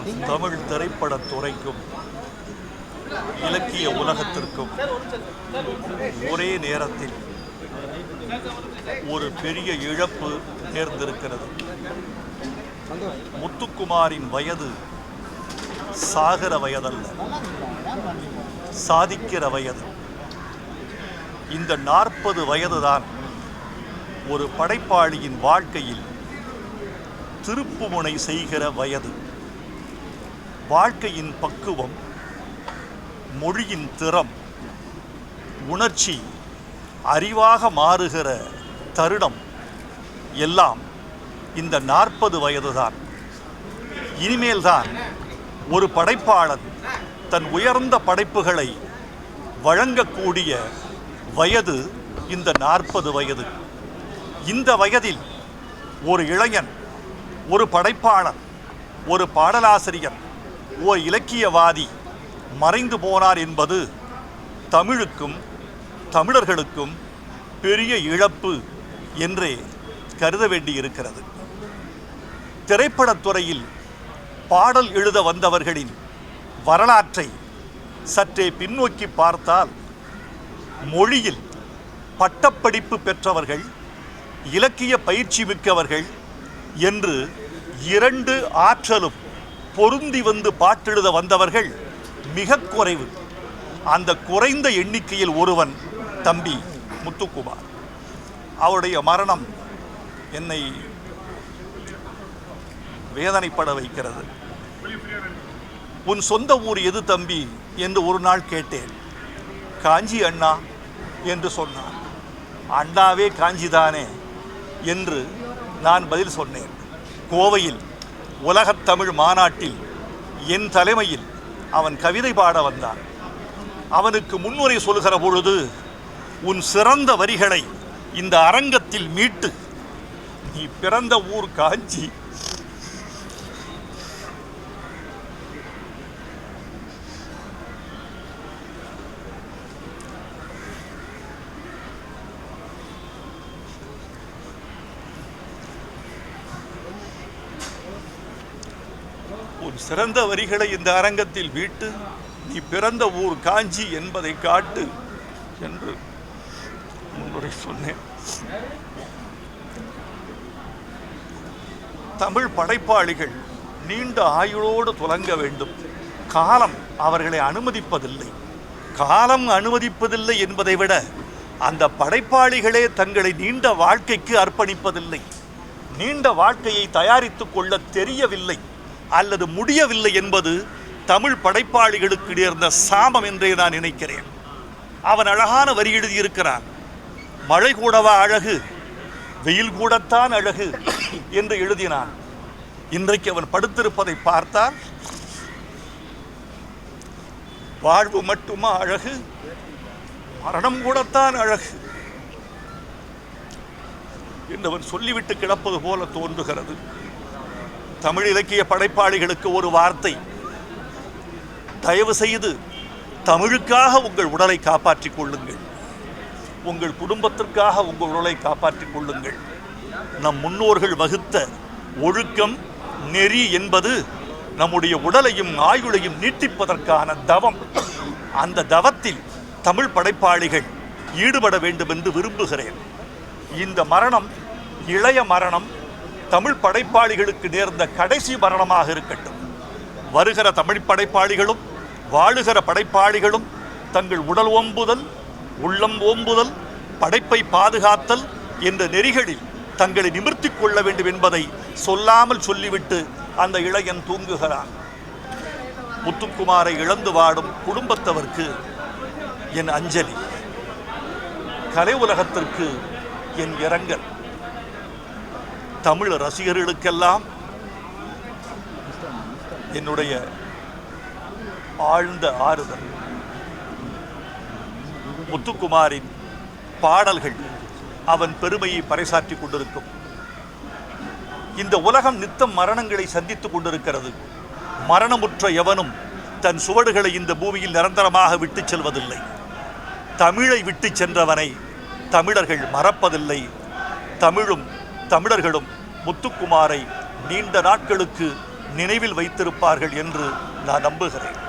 தமிழ் திரைப்படத் துறைக்கும் இலக்கிய உலகத்திற்கும் ஒரே நேரத்தில் ஒரு பெரிய இழப்பு நேர்ந்திருக்கிறது. முத்துக்குமாரின் வயது சாகிற வயதல்ல, சாதிக்கிற வயது. இந்த 40 வயதுதான் ஒரு படைப்பாளியின் வாழ்க்கையில் திருப்புமுனை செய்கிற வயது. வாழ்க்கையின் பக்குவம், மொழியின் திறம், உணர்ச்சி அறிவாக மாறுகிற தருணம் எல்லாம் இந்த 40 வயதுதான். இனிமேல்தான் ஒரு படைப்பாளன் தன் உயர்ந்த படைப்புகளை வழங்கக்கூடிய வயது இந்த 40 வயது. இந்த வயதில் ஒரு இளைஞன், ஒரு படைப்பாளன், ஒரு பாடலாசிரியர், ஒரு இலக்கியவாதி மறைந்து போனார் என்பது தமிழுக்கும் தமிழர்களுக்கும் பெரிய இழப்பு என்றே கருத வேண்டியிருக்கிறது. திரைப்படத்துறையில் பாடல் எழுத வந்தவர்களின் வரலாற்றை சற்றே பின்னோக்கி பார்த்தால், மொழியில் பட்டப்படிப்பு பெற்றவர்கள், இலக்கிய பயிற்சி மிக்கவர்கள் என்று 2 ஆற்றலும் பொருந்தி வந்து பாட்டெழுத வந்தவர்கள் மிக குறைவு. அந்த குறைந்த எண்ணிக்கையில் ஒருவன் தம்பி முத்துக்குமார். அவருடைய மரணம் என்னை வேதனைப்பட வைக்கிறது. உன் சொந்த ஊர் எது தம்பி என்று ஒரு நாள் கேட்டேன். காஞ்சி அண்ணா என்று சொன்னார். அண்ணாவே காஞ்சிதானே என்று நான் பதில் சொன்னேன். கோவையில் உலகத் தமிழ் மாநாட்டில் என் தலைமையில் அவன் கவிதை பாட வந்தான். அவனுக்கு முன்னுரை சொல்கிற பொழுது, உன் சிறந்த வரிகளை இந்த அரங்கத்தில் மீட்டு, நீ பிறந்த ஊர் காஞ்சி, உன் சிறந்த வரிகளை இந்த அரங்கத்தில் மீட்டு, நீ பிறந்த ஊர் காஞ்சி என்பதை காட்டு என்று முன்னுரை சொன்னேன். தமிழ் படைப்பாளிகள் நீண்ட ஆயுளோடு துலங்க வேண்டும். காலம் அவர்களை அனுமதிப்பதில்லை. காலம் அனுமதிப்பதில்லை என்பதை விட அந்த படைப்பாளிகளே தங்களை நீண்ட வாழ்க்கைக்கு அர்ப்பணிப்பதில்லை. நீண்ட வாழ்க்கையை தயாரித்து கொள்ள தெரியவில்லை அல்லது முடியவில்லை என்பது தமிழ் படைப்பாளிகளுக்கு நேர்ந்த சாபம் என்றே நான் நினைக்கிறேன். அவன் அழகான வரி எழுதியிருக்கிறான். மழை கூடவா அழகு, வெயில் கூடத்தான் அழகு என்று எழுதினான். இன்றைக்கு அவன் படுத்திருப்பதை பார்த்தால், வாழ்வு மட்டுமா அழகு, மரணம் கூடத்தான் அழகு என்று அவன் சொல்லிவிட்டு கிடப்பது போல தோன்றுகிறது. தமிழ் இலக்கிய படைப்பாளிகளுக்கு ஒரு வார்த்தை, தயவு செய்து தமிழுக்காக உங்கள் உடலை காப்பாற்றிக் கொள்ளுங்கள், உங்கள் குடும்பத்திற்காக உங்கள் உடலை காப்பாற்றிக் கொள்ளுங்கள். நம் முன்னோர்கள் வகுத்த ஒழுக்கம், நெறி என்பது நம்முடைய உடலையும் ஆயுளையும் நீட்டிப்பதற்கான தவம். அந்த தவத்தில் தமிழ் படைப்பாளிகள் ஈடுபட வேண்டும் என்று விரும்புகிறேன். இந்த மரணம் இளைய மரணம் தமிழ் படைப்பாளிகளுக்கு நேர்ந்த கடைசி மரணமாக இருக்கட்டும். வருகிற தமிழ் படைப்பாளிகளும் வாழுகிற படைப்பாளிகளும் தங்கள் உடல் ஓம்புதல், உள்ளம் ஓம்புதல், படைப்பை பாதுகாத்தல் என்ற நெறிகளில் தங்களை நிமிர்த்தி கொள்ள வேண்டும் என்பதை சொல்லாமல் சொல்லிவிட்டு அந்த இளைஞன் தூங்குகிறான். முத்துக்குமாரை இழந்து வாடும் குடும்பத்தவர்க்கு என் அஞ்சலி, கலை உலகத்திற்கு என் இரங்கல், தமிழ் ரசிகர்களுக்கெல்லாம் என்னுடைய ஆழ்ந்த ஆறுதல். முத்துக்குமாரின் பாடல்கள் அவன் பெருமையை பறைசாற்றிக் கொண்டிருக்கும். இந்த உலகம் நித்தம் மரணங்களை சந்தித்துக் கொண்டிருக்கிறது. மரணமுற்ற எவனும் தன் சுவடுகளை இந்த பூமியில் நிரந்தரமாக விட்டு செல்வதில்லை. தமிழை விட்டு சென்றவனை தமிழர்கள் மறப்பதில்லை. தமிழும் தமிழர்களும் முத்துக்குமாரை நீண்ட நாட்களுக்கு நினைவில் வைத்திருப்பார்கள் என்று நான் நம்புகிறேன்.